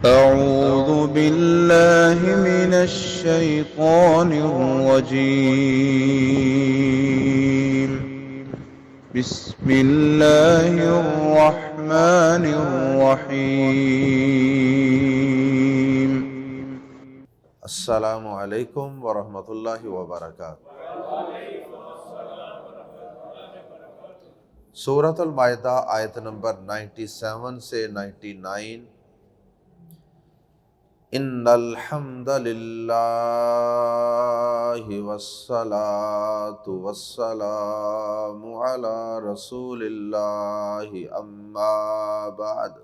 أعوذ بالله من الشيطان الرجيم. بسم الله الرحمن الرحيم. السلام علیکم ورحمۃ اللہ وبرکاتہ۔ سورۃ المائدہ آیت نمبر 97 سے 99۔ ان الحمد للہ والصلاة والسلام علی رسول اللہ اما بعد۔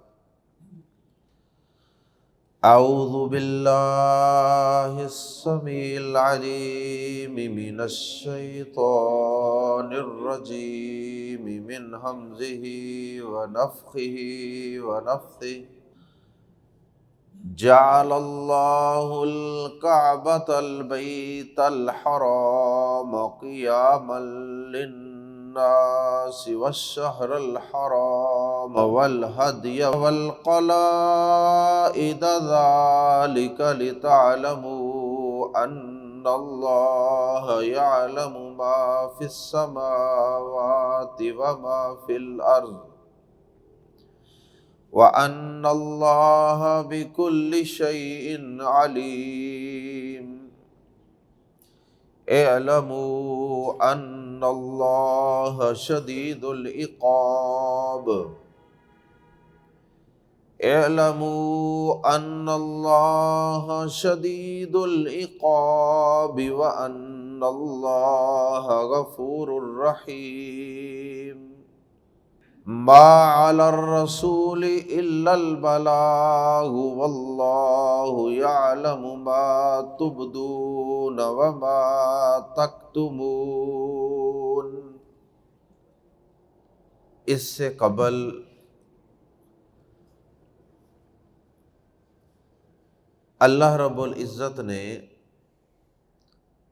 اعوذ باللہ السمیع العلیم من الشیطان الرجیم من ہمزہ ونفخہ ونفثہ۔ جعل اللہ الکعبۃ البیت الحرام قیاما للناس والشہر الحرام والہدی والقلائد ذلک لتعلموا ان اللہ یعلم ما فی السماوات وما فی الارض وَأَنَّ اللَّهَ بِكُلِّ شَيْءٍ عَلِيمٌ۔ اعلموا أَنَّ اللَّهَ شَدِيدُ العقاب۔ اعلموا أَنَّ اللَّهَ شَدِيدُ العقاب وَأَنَّ اللَّهَ غَفُورٌ رَحِيمٌ۔ ما علی الرسول الا البلاغ واللہ یعلم ما تبدون وما تکتمون۔ اس سے قبل اللہ رب العزت نے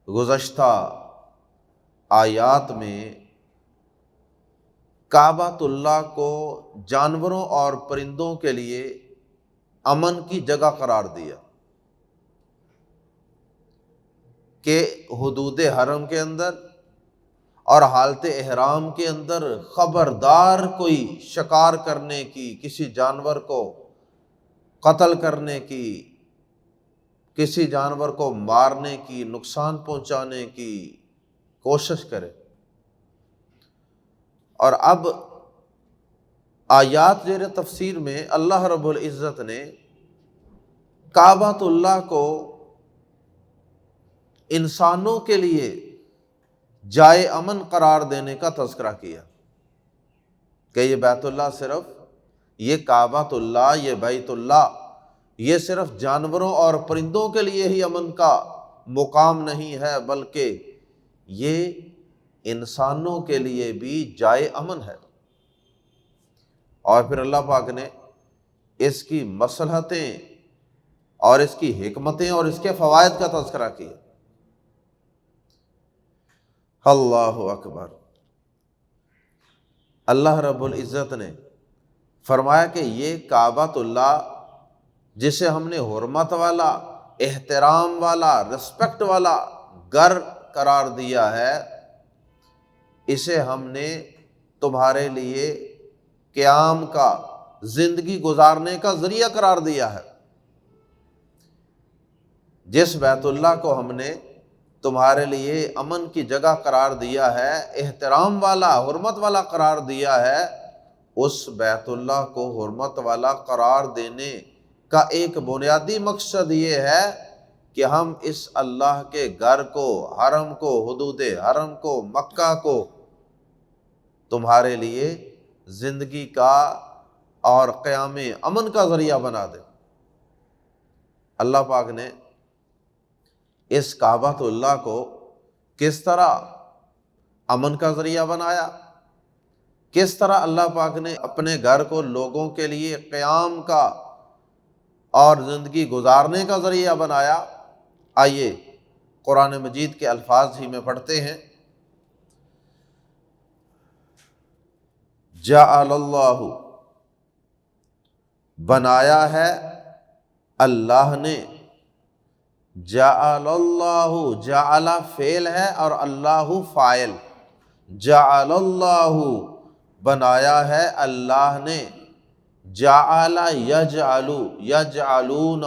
گزشتہ آیات میں کعبۃ اللہ کو جانوروں اور پرندوں کے لیے امن کی جگہ قرار دیا کہ حدود حرم کے اندر اور حالت احرام کے اندر خبردار کوئی شکار کرنے کی، کسی جانور کو قتل کرنے کی، کسی جانور کو مارنے کی، نقصان پہنچانے کی کوشش کرے۔ اور اب آیات زیر تفسیر میں اللہ رب العزت نے کعبۃ اللہ کو انسانوں کے لیے جائے امن قرار دینے کا تذکرہ کیا کہ یہ بیت اللہ صرف، یہ کعبۃ اللہ، یہ بیت اللہ، یہ صرف جانوروں اور پرندوں کے لیے ہی امن کا مقام نہیں ہے، بلکہ یہ انسانوں کے لیے بھی جائے امن ہے۔ اور پھر اللہ پاک نے اس کی مصلحتیں اور اس کی حکمتیں اور اس کے فوائد کا تذکرہ کیا۔ اللہ اکبر۔ اللہ رب العزت نے فرمایا کہ یہ کعبۃ اللہ جسے ہم نے حرمت والا، احترام والا، رسپیکٹ والا گھر قرار دیا ہے، اسے ہم نے تمہارے لیے قیام کا، زندگی گزارنے کا ذریعہ قرار دیا ہے۔ جس بیت اللہ کو ہم نے تمہارے لیے امن کی جگہ قرار دیا ہے، احترام والا، حرمت والا قرار دیا ہے، اس بیت اللہ کو حرمت والا قرار دینے کا ایک بنیادی مقصد یہ ہے کہ ہم اس اللہ کے گھر کو، حرم کو، حدود حرم کو، مکہ کو تمہارے لیے زندگی کا اور قیام امن کا ذریعہ بنا دے۔ اللہ پاک نے اس کعبۃ اللہ کو کس طرح امن کا ذریعہ بنایا، کس طرح اللہ پاک نے اپنے گھر کو لوگوں کے لیے قیام کا اور زندگی گزارنے کا ذریعہ بنایا، آئیے قرآن مجید کے الفاظ ہی میں پڑھتے ہیں۔ جعل اللہ، بنایا ہے، اللہ نے، جعل اللہ، جعل فعل ہے اور اللہ فاعل، جعل اللہ بنایا ہے اللہ نے، جعل یجعل یجعلون،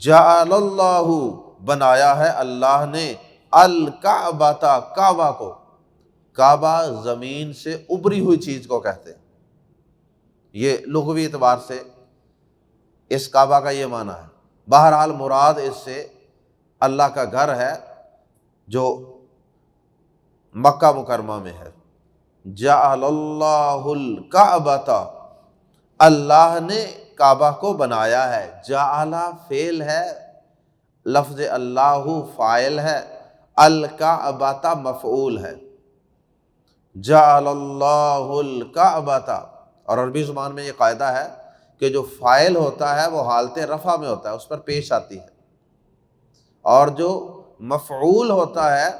جعل اللہ بنایا ہے اللہ نے الکعبۃ کعبہ کو، کعبہ زمین سے ابری ہوئی چیز کو کہتے ہیں، یہ لغوی اعتبار سے اس کعبہ کا یہ معنی ہے۔ بہرحال مراد اس سے اللہ کا گھر ہے جو مکہ مکرمہ میں ہے۔ جعل اللہ الکعبۃ، اللہ نے کعبہ کو بنایا ہے، جعل فعل ہے، لفظ اللہ فاعل ہے، الکعبۃ مفعول ہے۔ جعل اللہ الکعبۃ، اور عربی زبان میں یہ قاعدہ ہے کہ جو فاعل ہوتا ہے وہ حالت رفع میں ہوتا ہے، اس پر پیش آتی ہے، اور جو مفعول ہوتا ہے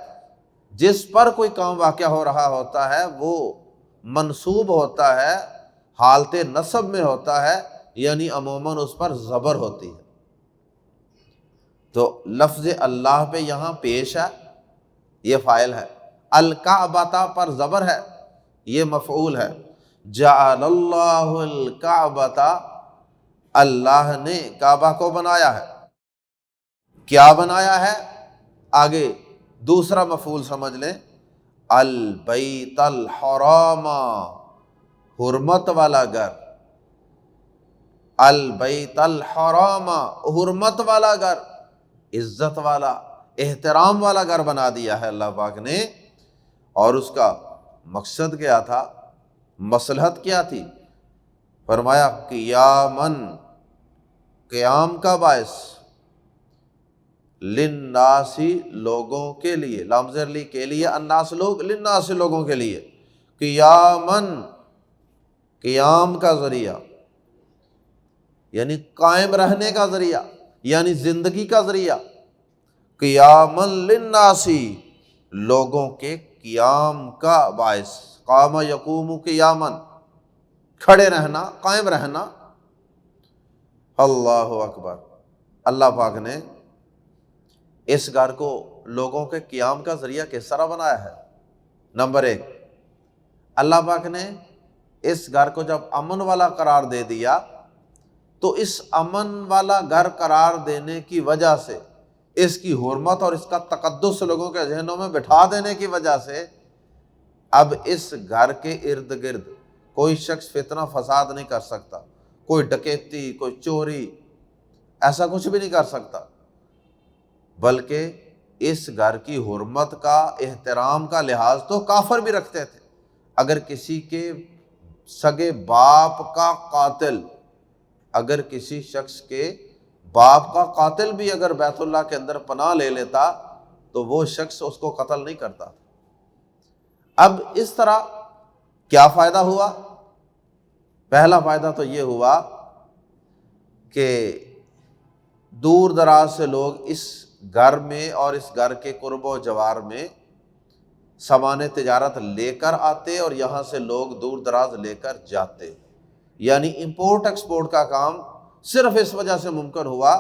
جس پر کوئی کام واقع ہو رہا ہوتا ہے وہ منصوب ہوتا ہے، حالت نصب میں ہوتا ہے، یعنی عموماً اس پر زبر ہوتی ہے۔ تو لفظ اللہ پہ یہاں پیش ہے، یہ فاعل ہے، الکعبۃ پر زبر ہے، یہ مفعول ہے۔ جعل اللہ الکعبۃ، اللہ نے کعبہ کو بنایا ہے۔ کیا بنایا ہے؟ آگے دوسرا مفعول سمجھ لیں، البیت الحرام، حرمت والا گھر، البیت الحرام، حرمت والا گھر، عزت والا، احترام والا گھر بنا دیا ہے اللہ پاک نے۔ اور اس کا مقصد کیا تھا، مصلحت کیا تھی؟ فرمایا قیاماً، قیام کا باعث، للناسی، لوگوں کے لیے، لام زیر لی کے لیے، الناس لوگ، للناس لوگوں کے لیے، قیاماً، قیام کا ذریعہ یعنی قائم رہنے کا ذریعہ، یعنی زندگی کا ذریعہ، قیاماً للناسی، لوگوں کے قیام کا باعث، قام یقوم قیاماً، کھڑے رہنا، قائم رہنا۔ اللہ اکبر، اللہ پاک نے اس گھر کو لوگوں کے قیام کا ذریعہ کس طرح بنایا ہے؟ نمبر ایک، اللہ پاک نے اس گھر کو جب امن والا قرار دے دیا تو اس امن والا گھر قرار دینے کی وجہ سے، اس کی حرمت اور اس کا تقدس لوگوں کے ذہنوں میں بٹھا دینے کی وجہ سے، اب اس گھر کے ارد گرد کوئی شخص فتنہ فساد نہیں کر سکتا، کوئی ڈکیتی، کوئی چوری، ایسا کچھ بھی نہیں کر سکتا، بلکہ اس گھر کی حرمت کا، احترام کا لحاظ تو کافر بھی رکھتے تھے۔ اگر کسی کے سگے باپ کا قاتل، اگر کسی شخص کے باپ کا قاتل بھی اگر بیت اللہ کے اندر پناہ لے لیتا تو وہ شخص اس کو قتل نہیں کرتا۔ اب اس طرح کیا فائدہ ہوا؟ پہلا فائدہ تو یہ ہوا کہ دور دراز سے لوگ اس گھر میں اور اس گھر کے قرب و جوار میں سامان تجارت لے کر آتے اور یہاں سے لوگ دور دراز لے کر جاتے، یعنی امپورٹ ایکسپورٹ کا کام صرف اس وجہ سے ممکن ہوا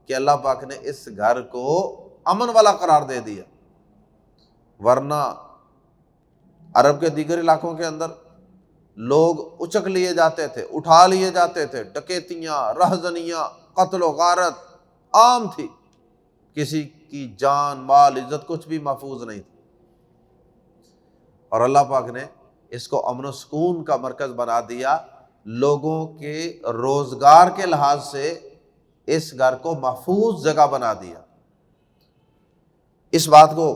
کہ اللہ پاک نے اس گھر کو امن والا قرار دے دیا، ورنہ عرب کے دیگر علاقوں کے اندر لوگ اچک لیے جاتے تھے، اٹھا لیے جاتے تھے، ڈکیتیاں، رہزنیاں، قتل و غارت عام تھی، کسی کی جان، مال، عزت کچھ بھی محفوظ نہیں تھی۔ اور اللہ پاک نے اس کو امن و سکون کا مرکز بنا دیا، لوگوں کے روزگار کے لحاظ سے اس گھر کو محفوظ جگہ بنا دیا۔ اس بات کو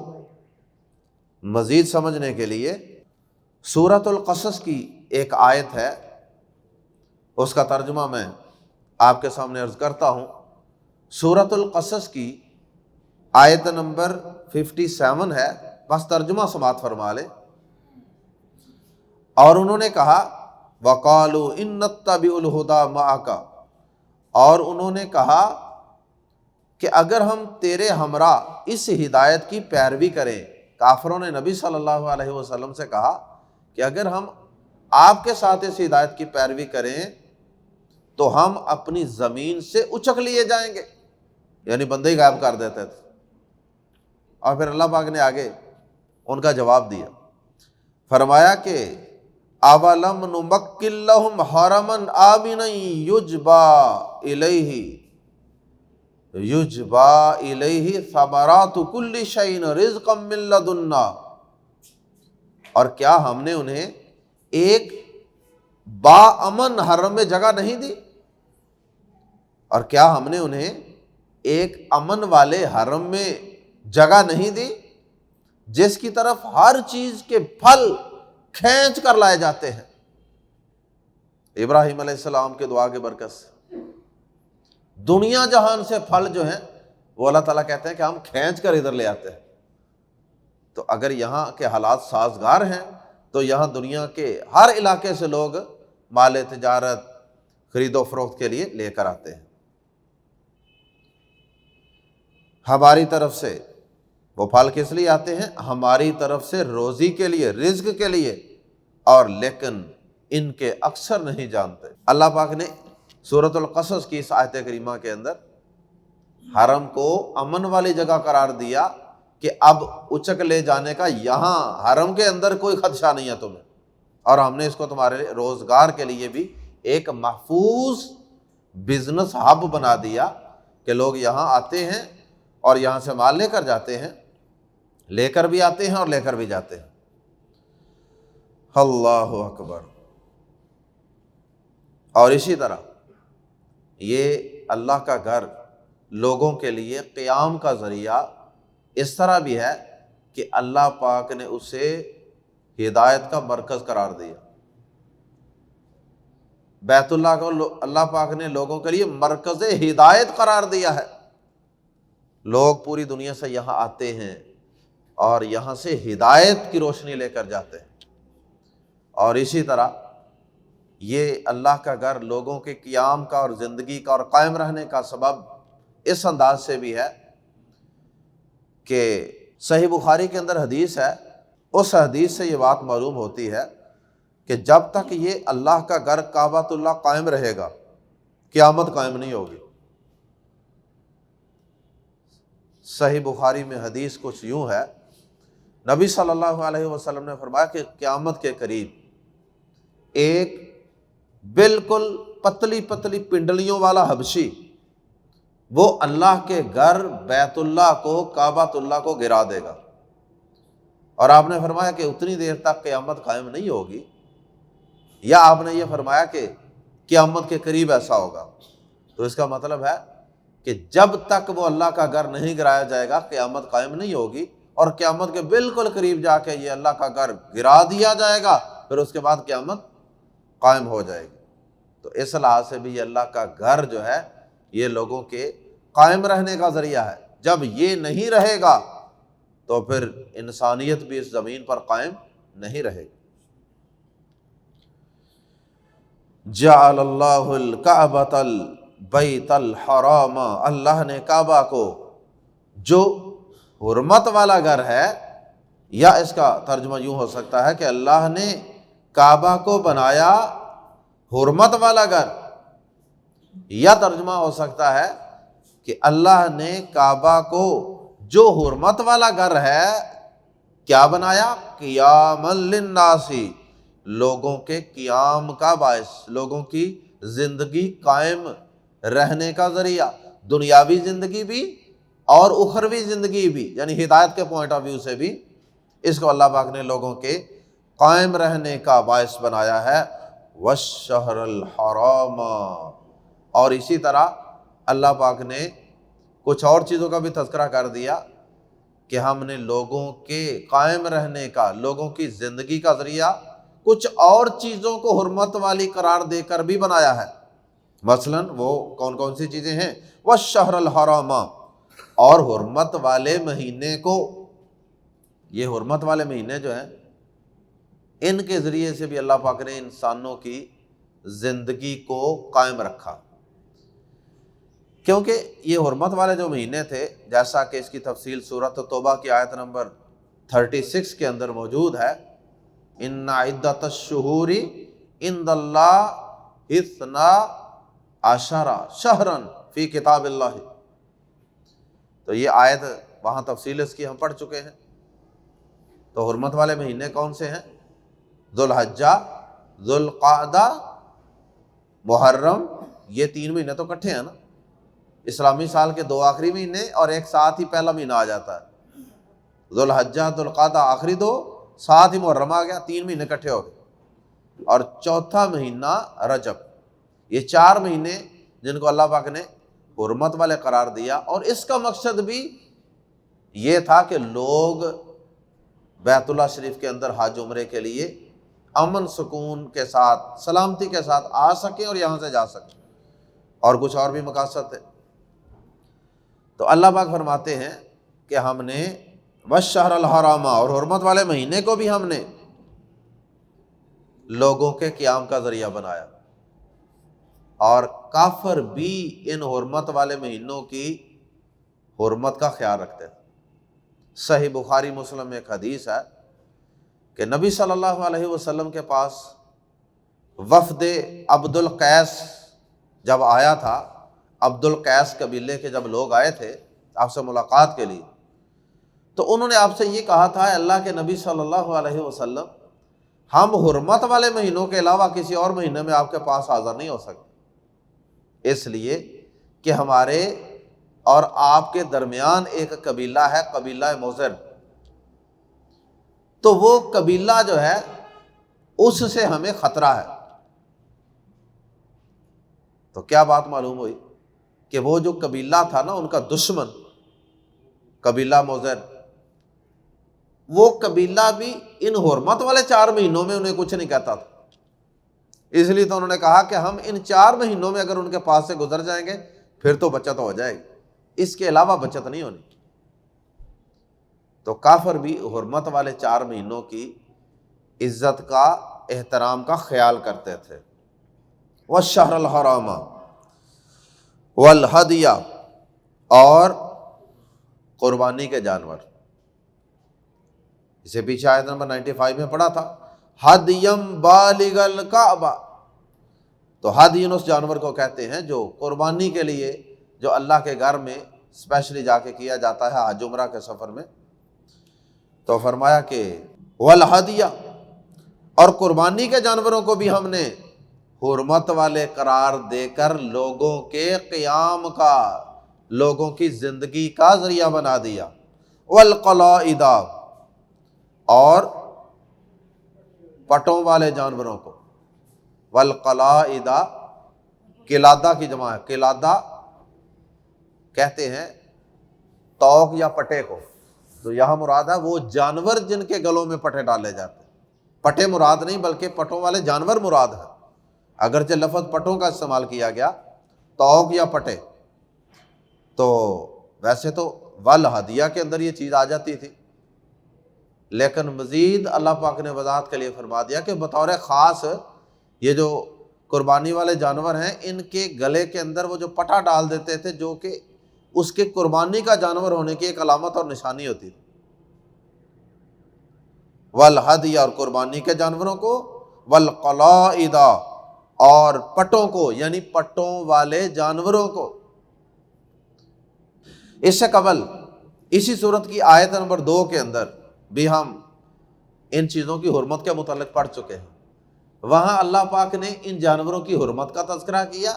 مزید سمجھنے کے لیے سورۃ القصص کی ایک آیت ہے، اس کا ترجمہ میں آپ کے سامنے عرض کرتا ہوں۔ سورۃ القصص کی آیت نمبر 57 ہے، بس ترجمہ سماعت فرما لے۔ اور انہوں نے کہا وَقَالُوا إِن نَتَّبِعُ الْهُدَى مَعَكَ، اور انہوں نے کہا کہ اگر ہم تیرے ہمراہ اس ہدایت کی پیروی کریں، کافروں نے نبی صلی اللہ علیہ وسلم سے کہا کہ اگر ہم آپ کے ساتھ اس ہدایت کی پیروی کریں تو ہم اپنی زمین سے اچک لیے جائیں گے، یعنی بندے ہی غائب کر دیتے تھے۔ اور پھر اللہ پاک نے آگے ان کا جواب دیا، فرمایا کہ اولم نمکن لہم حرما آمنا یجبا الیہ ثمرات کل شیء رزقا من لدنا، اور کیا ہم نے انہیں ایک با امن حرم میں جگہ نہیں دی، اور کیا ہم نے انہیں ایک امن والے حرم میں جگہ نہیں دی جس کی طرف ہر چیز کے پھل کھینچ کر لائے جاتے ہیں۔ ابراہیم علیہ السلام کے دعا کے برکت سے دنیا جہان سے پھل جو ہیں وہ اللہ تعالیٰ کہتے ہیں کہ ہم کھینچ کر ادھر لے آتے ہیں۔ تو اگر یہاں کے حالات سازگار ہیں تو یہاں دنیا کے ہر علاقے سے لوگ مال تجارت خرید و فروخت کے لیے لے کر آتے ہیں۔ ہماری طرف سے وہ پھل کس لیے آتے ہیں؟ ہماری طرف سے روزی کے لیے، رزق کے لیے، اور لیکن ان کے اکثر نہیں جانتے۔ اللہ پاک نے سورۃ القصص کی اس آیت کریمہ کے اندر حرم کو امن والی جگہ قرار دیا کہ اب اچک لے جانے کا یہاں حرم کے اندر کوئی خدشہ نہیں ہے تمہیں، اور ہم نے اس کو تمہارے روزگار کے لیے بھی ایک محفوظ بزنس ہب بنا دیا کہ لوگ یہاں آتے ہیں اور یہاں سے مال لے کر جاتے ہیں، لے کر بھی آتے ہیں اور لے کر بھی جاتے ہیں۔ اللہ اکبر۔ اور اسی طرح یہ اللہ کا گھر لوگوں کے لیے قیام کا ذریعہ اس طرح بھی ہے کہ اللہ پاک نے اسے ہدایت کا مرکز قرار دیا۔ بیت اللہ کو اللہ پاک نے لوگوں کے لیے مرکز ہدایت قرار دیا ہے۔ لوگ پوری دنیا سے یہاں آتے ہیں اور یہاں سے ہدایت کی روشنی لے کر جاتے ہیں۔ اور اسی طرح یہ اللہ کا گھر لوگوں کے قیام کا اور زندگی کا اور قائم رہنے کا سبب اس انداز سے بھی ہے کہ صحیح بخاری کے اندر حدیث ہے، اس حدیث سے یہ بات معلوم ہوتی ہے کہ جب تک یہ اللہ کا گھر کعبۃ اللہ قائم رہے گا قیامت قائم نہیں ہوگی۔ صحیح بخاری میں حدیث کچھ یوں ہے، نبی صلی اللہ علیہ وسلم نے فرمایا کہ قیامت کے قریب ایک بالکل پتلی پتلی پنڈلیوں والا حبشی وہ اللہ کے گھر بیت اللہ کو، کعبۃ اللہ کو گرا دے گا، اور آپ نے فرمایا کہ اتنی دیر تک قیامت قائم نہیں ہوگی، یا آپ نے یہ فرمایا کہ قیامت کے قریب ایسا ہوگا۔ تو اس کا مطلب ہے کہ جب تک وہ اللہ کا گھر نہیں گرایا جائے گا قیامت قائم نہیں ہوگی، اور قیامت کے بالکل قریب جا کے یہ اللہ کا گھر گرا دیا جائے گا، پھر اس کے بعد قیامت قائم ہو جائے گی۔ تو اس لحاظ سے بھی یہ اللہ کا گھر جو ہے یہ لوگوں کے قائم رہنے کا ذریعہ ہے۔ جب یہ نہیں رہے گا تو پھر انسانیت بھی اس زمین پر قائم نہیں رہے گی۔ جعل اللہ الکعبۃ البیت الحرام، اللہ نے کعبہ کو جو حرمت والا گھر ہے، یا اس کا ترجمہ یوں ہو سکتا ہے کہ اللہ نے کعبہ کو بنایا حرمت والا گھر، یا ترجمہ ہو سکتا ہے کہ اللہ نے کعبہ کو جو حرمت والا گھر ہے کیا بنایا؟ قیاما للناس، لوگوں کے قیام کا باعث، لوگوں کی زندگی قائم رہنے کا ذریعہ، دنیاوی زندگی بھی اور اخروی زندگی بھی، یعنی ہدایت کے پوائنٹ آف ویو سے بھی اس کو اللہ پاک نے لوگوں کے قائم رہنے کا باعث بنایا ہے۔ والشہر الحرام، اور اسی طرح اللہ پاک نے کچھ اور چیزوں کا بھی تذکرہ کر دیا کہ ہم نے لوگوں کے قائم رہنے کا، لوگوں کی زندگی کا ذریعہ کچھ اور چیزوں کو حرمت والی قرار دے کر بھی بنایا ہے۔ مثلاً وہ کون کون سی چیزیں ہیں؟ والشہر الحرام، اور حرمت والے مہینے کو، یہ حرمت والے مہینے جو ہیں ان کے ذریعے سے بھی اللہ پاک نے انسانوں کی زندگی کو قائم رکھا، کیونکہ یہ حرمت والے جو مہینے تھے، جیسا کہ اس کی تفصیل سورۃ توبہ کی آیت نمبر 36 کے اندر موجود ہے، ان عدۃ الشہور عند اللہ 12 عشر شہرن فی کتاب اللہ، تو یہ آیت وہاں تفصیل اس کی ہم پڑھ چکے ہیں۔ تو حرمت والے مہینے کون سے ہیں؟ ذوالحجہ، ذوالقعدہ، محرم، یہ 3 مہینے تو اکٹھے ہیں نا، اسلامی سال کے 2 آخری مہینے اور ایک ساتھ ہی پہلا مہینہ آ جاتا ہے، ذوالحجہ ذوالقعدہ آخری 2، ساتھ ہی محرم آ گیا، 3 مہینے اکٹھے ہو گئے، اور چوتھا مہینہ رجب۔ یہ 4 مہینے جن کو اللہ پاک نے حرمت والے قرار دیا، اور اس کا مقصد بھی یہ تھا کہ لوگ بیت اللہ شریف کے اندر حج عمرے کے لیے امن سکون کے ساتھ، سلامتی کے ساتھ آ سکیں اور یہاں سے جا سکیں، اور کچھ اور بھی مقاصد تھے۔ تو اللہ پاک فرماتے ہیں کہ ہم نے والشہر الحرام، اور حرمت والے مہینے کو بھی ہم نے لوگوں کے قیام کا ذریعہ بنایا، اور کافر بھی ان حرمت والے مہینوں کی حرمت کا خیال رکھتے ہیں۔ صحیح بخاری مسلم میں ایک حدیث ہے کہ نبی صلی اللہ علیہ وسلم کے پاس وفد عبد القیس جب آیا تھا، عبد القیس قبیلے کے جب لوگ آئے تھے آپ سے ملاقات کے لیے، تو انہوں نے آپ سے یہ کہا تھا، اللہ کے نبی صلی اللہ علیہ وسلم، ہم حرمت والے مہینوں کے علاوہ کسی اور مہینے میں آپ کے پاس حاضر نہیں ہو سکتے، اس لیے کہ ہمارے اور آپ کے درمیان ایک قبیلہ ہے، قبیلہ مضر، تو وہ قبیلہ جو ہے اس سے ہمیں خطرہ ہے۔ تو کیا بات معلوم ہوئی کہ وہ جو قبیلہ تھا نا ان کا دشمن، قبیلہ مضر، وہ قبیلہ بھی ان حرمت والے 4 مہینوں میں انہیں کچھ نہیں کہتا تھا، اس لیے تو انہوں نے کہا کہ ہم ان 4 مہینوں میں اگر ان کے پاس سے گزر جائیں گے پھر تو بچت ہو جائے گی، اس کے علاوہ بچت نہیں ہونی۔ تو کافر بھی حرمت والے 4 مہینوں کی عزت کا، احترام کا خیال کرتے تھے۔ والشہر الحرام والہدی، اور قربانی کے جانور، اسے پیچھے آیت نمبر 95 میں پڑھا تھا، ہدیم بالغ الکعبہ، تو ہدین اس جانور کو کہتے ہیں جو قربانی کے لیے، جو اللہ کے گھر میں اسپیشلی جا کے کیا جاتا ہے حج عمرہ کے سفر میں۔ تو فرمایا کہ والہدیہ، اور قربانی کے جانوروں کو بھی ہم نے حرمت والے قرار دے کر لوگوں کے قیام کا، لوگوں کی زندگی کا ذریعہ بنا دیا۔ والقلائد، اور پٹوں والے جانوروں کو، والقلائد قلادہ کی جمع ہے، قلادہ کہتے ہیں توق یا پٹے کو، تو یہاں مراد ہے وہ جانور جن کے گلوں میں پٹے ڈالے جاتے ہیں، پٹے مراد نہیں بلکہ پٹوں والے جانور مراد ہے، اگرچہ لفظ پٹوں کا استعمال کیا گیا، توق یا پٹے، تو ویسے تو والہدیہ کے اندر یہ چیز آ جاتی تھی، لیکن مزید اللہ پاک نے وضاحت کے لیے فرما دیا کہ بطور خاص یہ جو قربانی والے جانور ہیں ان کے گلے کے اندر وہ جو پٹا ڈال دیتے تھے، جو کہ اس کے قربانی کا جانور ہونے کی ایک علامت اور نشانی ہوتی تھی۔ والہدی، اور قربانی کے جانوروں کو، والقلائد، اور پٹوں کو، یعنی پٹوں والے جانوروں کو۔ اس سے قبل اسی صورت کی آیت نمبر 2 کے اندر بھی ہم ان چیزوں کی حرمت کے متعلق پڑھ چکے ہیں، وہاں اللہ پاک نے ان جانوروں کی حرمت کا تذکرہ کیا،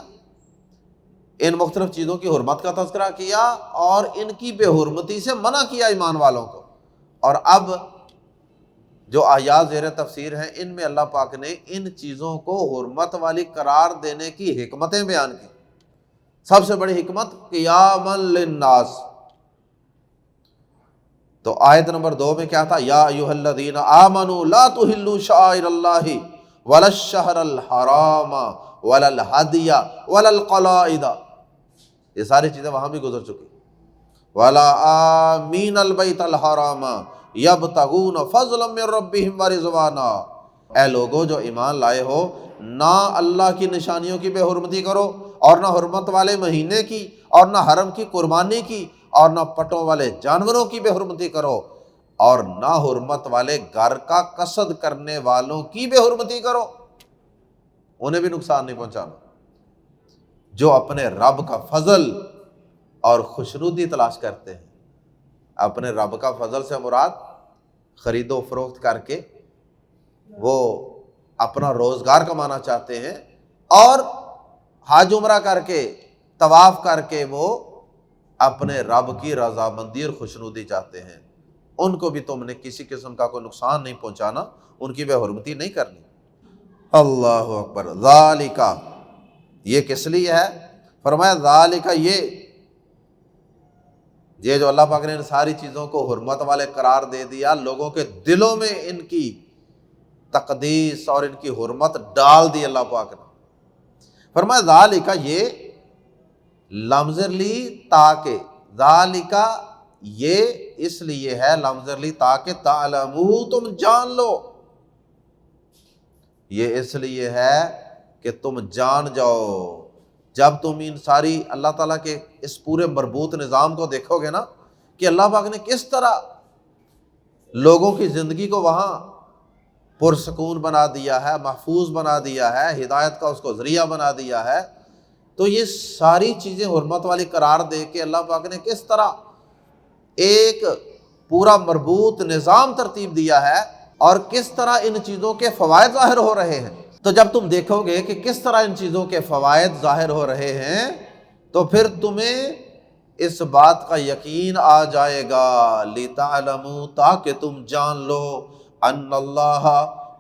ان مختلف چیزوں کی حرمت کا تذکرہ کیا، اور ان کی بے حرمتی سے منع کیا ایمان والوں کو۔ اور اب جو آیات زیر تفسیر ہیں ان میں اللہ پاک نے ان چیزوں کو حرمت والی قرار دینے کی حکمتیں بیان کی۔ سب سے بڑی حکمت قیاما للناس، تو آیت نمبر 2 میں کیا تھا؟ یا ایھا الذین آمنوا لا تحلوا شعائر اللہ ولا الشہر الحرام ولا الہدی ولا القلائد، یہ ساری چیزیں وہاں بھی گزر چکی۔ ولا آمین البیت الحرام یبتغون فضلا من ربہم ورضوانا، اے لوگو جو ایمان لائے ہو، نہ اللہ کی نشانیوں کی بے حرمتی کرو، اور نہ حرمت والے مہینے کی، اور نہ حرم کی قربانی کی، اور نہ پٹوں والے جانوروں کی بے حرمتی کرو، اور نہ حرمت والے گھر کا قصد کرنے والوں کی بے حرمتی کرو، انہیں بھی نقصان نہیں پہنچانا۔ جو اپنے رب کا فضل اور خوشنودی تلاش کرتے ہیں۔ اپنے رب کا فضل سے مراد خرید و فروخت کر کے وہ اپنا روزگار کمانا چاہتے ہیں، اور حج عمرہ کر کے طواف کر کے وہ اپنے رب کی رضامندی اور خوشنودی چاہتے ہیں، ان کو بھی تم نے کسی قسم کا کوئی نقصان نہیں پہنچانا، ان کی بے حرمتی نہیں کرنی۔ اللہ اکبر۔ ذالک، یہ کس لیے ہے؟ فرمایا ذالک، یہ جو اللہ پاک نے ان ساری چیزوں کو حرمت والے قرار دے دیا، لوگوں کے دلوں میں ان کی تقدیس اور ان کی حرمت ڈال دی اللہ پاک نے۔ فرمایا ذالک، یہ لفظ لی تاکہ، ذالک یہ اس لیے ہے لفظ لی تاکہ تعلمو، تم جان لو، یہ اس لیے ہے کہ تم جان جاؤ۔ جب تم ان ساری اللہ تعالیٰ کے اس پورے مربوط نظام کو دیکھو گے نا کہ اللہ پاک نے کس طرح لوگوں کی زندگی کو وہاں پرسکون بنا دیا ہے، محفوظ بنا دیا ہے، ہدایت کا اس کو ذریعہ بنا دیا ہے، تو یہ ساری چیزیں حرمت والی قرار دے کے اللہ پاک نے کس طرح ایک پورا مربوط نظام ترتیب دیا ہے، اور کس طرح ان چیزوں کے فوائد ظاہر ہو رہے ہیں۔ تو جب تم دیکھو گے کہ کس طرح ان چیزوں کے فوائد ظاہر ہو رہے ہیں، تو پھر تمہیں اس بات کا یقین آ جائے گا، لِتَعْلَمُوا، تاکہ تم جان لو، ان اللہ،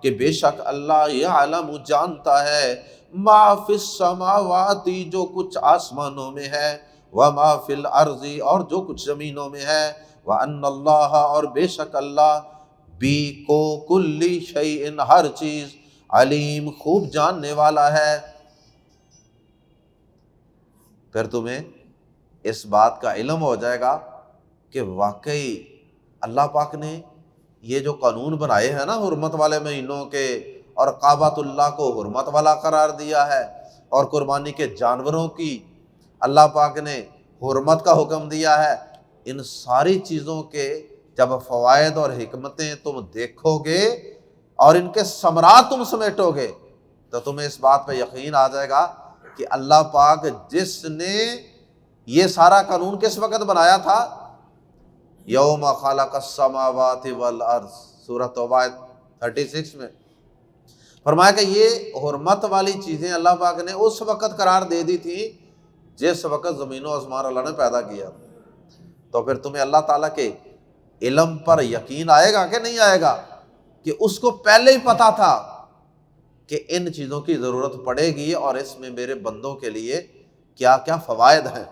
کہ بے شک اللہ، یعلم، جانتا ہے، ما فی السماوات، جو کچھ آسمانوں میں ہے، وما فی الارض، اور جو کچھ زمینوں میں ہے، وان اللہ، اور بے شک اللہ، بھی کو کل شیء، ہر چیز، علیم، خوب جاننے والا ہے۔ پھر تمہیں اس بات کا علم ہو جائے گا کہ واقعی اللہ پاک نے یہ جو قانون بنائے ہیں نا حرمت والے مہینوں کے، اور کعبۃ اللہ کو حرمت والا قرار دیا ہے، اور قربانی کے جانوروں کی اللہ پاک نے حرمت کا حکم دیا ہے، ان ساری چیزوں کے جب فوائد اور حکمتیں تم دیکھو گے اور ان کے ثمرات تم سمیٹو گے، تو تمہیں اس بات پہ یقین آ جائے گا کہ اللہ پاک جس نے یہ سارا قانون کس وقت بنایا تھا، یوم خلق السماوات والارض، سورۃ توبہ 36 میں فرمایا کہ یہ حرمت والی چیزیں اللہ پاک نے اس وقت قرار دے دی تھی جس وقت زمین و آسمان اللہ نے پیدا کیا۔ تو پھر تمہیں اللہ تعالیٰ کے علم پر یقین آئے گا کہ نہیں آئے گا کہ اس کو پہلے ہی پتا تھا کہ ان چیزوں کی ضرورت پڑے گی اور اس میں میرے بندوں کے لیے کیا کیا فوائد ہیں۔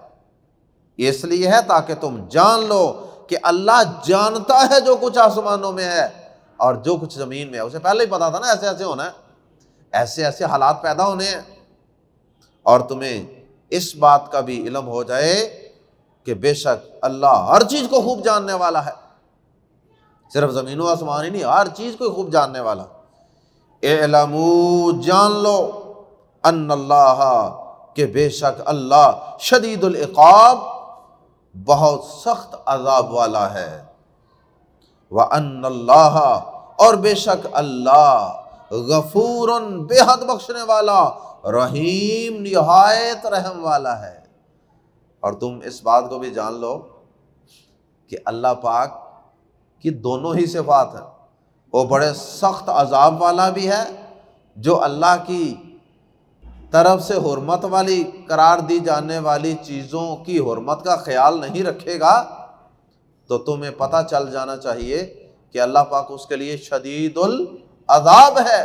اس لیے ہے تاکہ تم جان لو کہ اللہ جانتا ہے جو کچھ آسمانوں میں ہے اور جو کچھ زمین میں ہے، اسے پہلے ہی پتا تھا نا ایسے ایسے ہونا ہے، ایسے ایسے حالات پیدا ہونے ہیں، اور تمہیں اس بات کا بھی علم ہو جائے کہ بے شک اللہ ہر چیز کو خوب جاننے والا ہے، صرف زمین و آسمان ہی نہیں، ہر چیز کو خوب جاننے والا۔ اعلموا، جان لو، ان اللہ، کہ بے شک اللہ، شدید العقاب، بہت سخت عذاب والا ہے، وَأَنَّ اللَّهَ، اور بے شک اللہ، غفور، بے حد بخشنے والا، رحیم، نہایت رحم والا ہے۔ اور تم اس بات کو بھی جان لو کہ اللہ پاک کی دونوں ہی صفات ہیں، وہ بڑے سخت عذاب والا بھی ہے، جو اللہ کی طرف سے حرمت والی قرار دی جانے والی چیزوں کی حرمت کا خیال نہیں رکھے گا تو تمہیں پتہ چل جانا چاہیے کہ اللہ پاک اس کے لیے شدید العذاب ہے،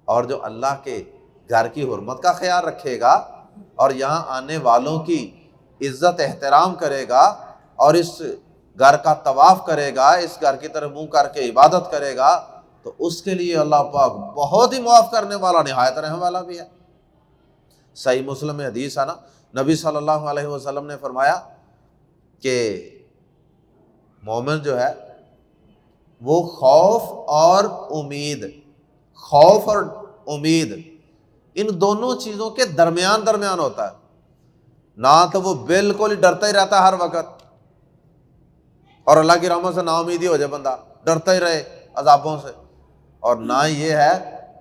اور جو اللہ کے گھر کی حرمت کا خیال رکھے گا اور یہاں آنے والوں کی عزت احترام کرے گا اور اس گھر کا طواف کرے گا، اس گھر کی طرف منہ کر کے عبادت کرے گا، تو اس کے لیے اللہ پاک بہت ہی معاف کرنے والا، نہایت رحم والا بھی ہے۔ صحیح مسلم میں حدیث ہے نا، نبی صلی اللہ علیہ وسلم نے فرمایا کہ مومن جو ہے وہ خوف اور امید ان دونوں چیزوں کے درمیان ہوتا ہے، نہ تو وہ بالکل ہی ڈرتا ہی رہتا ہے ہر وقت اور اللہ کی رحمت سے نا امیدی ہو جائے، بندہ ڈرتا ہی رہے عذابوں سے، اور نہ یہ ہے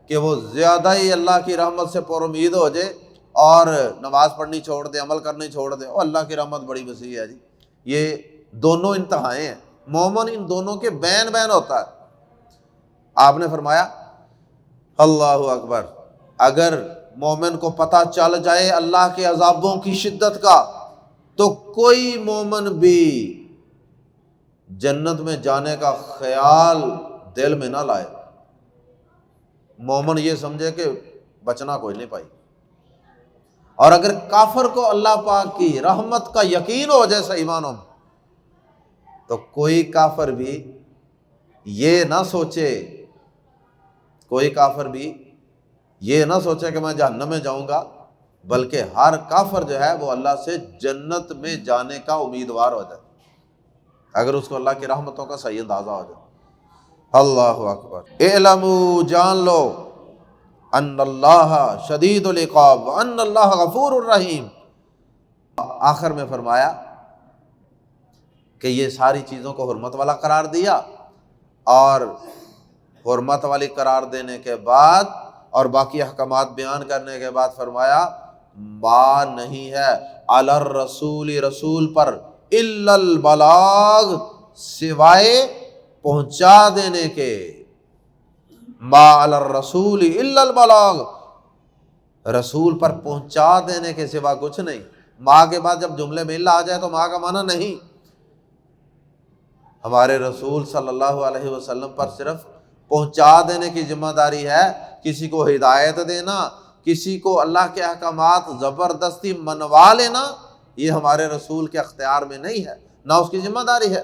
کہ وہ زیادہ ہی اللہ کی رحمت سے پر امید ہو جائے اور نماز پڑھنی چھوڑ دے، عمل کرنی چھوڑ دے، اللہ کی رحمت بڑی وسیع ہے جی۔ یہ دونوں انتہائیں ہیں، مومن ان دونوں کے بین بین ہوتا ہے۔ آپ نے فرمایا اللہ اکبر، اگر مومن کو پتہ چل جائے اللہ کے عذابوں کی شدت کا تو کوئی مومن بھی جنت میں جانے کا خیال دل میں نہ لائے۔ مومن یہ سمجھے کہ بچنا کوئی نہیں پائی۔ اور اگر کافر کو اللہ پاک کی رحمت کا یقین ہو جیسا ایمانوں میں، تو کوئی کافر بھی یہ نہ سوچے، کوئی کافر بھی یہ نہ سوچے کہ میں جہنم میں جاؤں گا، بلکہ ہر کافر جو ہے وہ اللہ سے جنت میں جانے کا امیدوار ہو جائے، اگر اس کو اللہ کی رحمتوں کا صحیح اندازہ ہو جائے۔ اللہ اکبر۔ اعلموا، جان لو، ان اللہ شدید العقاب وان اللہ غفور الرحیم۔ آخر میں فرمایا کہ یہ ساری چیزوں کو حرمت والا قرار دیا، اور حرمت والی قرار دینے کے بعد اور باقی احکامات بیان کرنے کے بعد فرمایا ما نہیں ہے علی الرسول، رسول پر، الا البلاغ، سوائے پہنچا دینے کے، ما علی الرسول الا البلاغ، رسول پر پہنچا دینے کے سوا کچھ نہیں۔ ما کے بعد جب جملے میں الا آ جائے تو ما کا معنی نہیں، ہمارے رسول صلی اللہ علیہ وسلم پر صرف پہنچا دینے کی ذمہ داری ہے، کسی کو ہدایت دینا، کسی کو اللہ کے احکامات زبردستی منوا لینا، یہ ہمارے رسول کے اختیار میں نہیں ہے، نہ اس کی ذمہ داری ہے،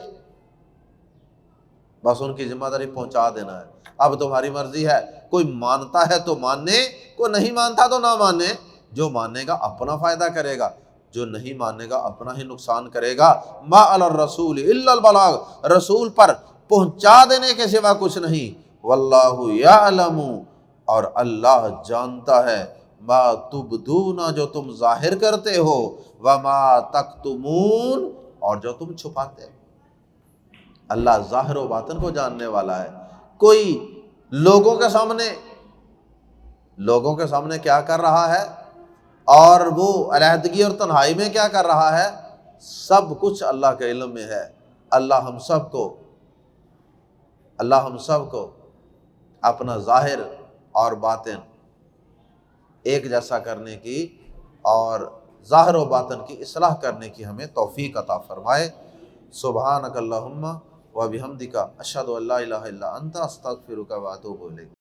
بس ان کی ذمہ داری پہنچا دینا ہے۔ اب تمہاری مرضی ہے، کوئی مانتا ہے تو مانے، کوئی نہیں مانتا تو نہ مانے، جو مانے گا اپنا فائدہ کرے گا، جو نہیں مانے گا اپنا ہی نقصان کرے گا۔ ما علی الرسول الا البلاغ، رسول پر پہنچا دینے کے سوا کچھ نہیں۔ واللہ یعلم، اور اللہ جانتا ہے، ما تبدون، جو تم ظاہر کرتے ہو، وما تکتمون، اور جو تم چھپاتے ہو۔ اللہ ظاہر و باطن کو جاننے والا ہے۔ کوئی لوگوں کے سامنے کیا کر رہا ہے اور وہ علیحدگی اور تنہائی میں کیا کر رہا ہے، سب کچھ اللہ کے علم میں ہے۔ اللہ ہم سب کو اپنا ظاہر اور باطن ایک جیسا کرنے کی اور ظاہر و باطن کی اصلاح کرنے کی ہمیں توفیق عطا فرمائے۔ سبحانک اللہم و بحمدک، اشہد ان لا الہ الا انت، استغفرک و اتوب الیک۔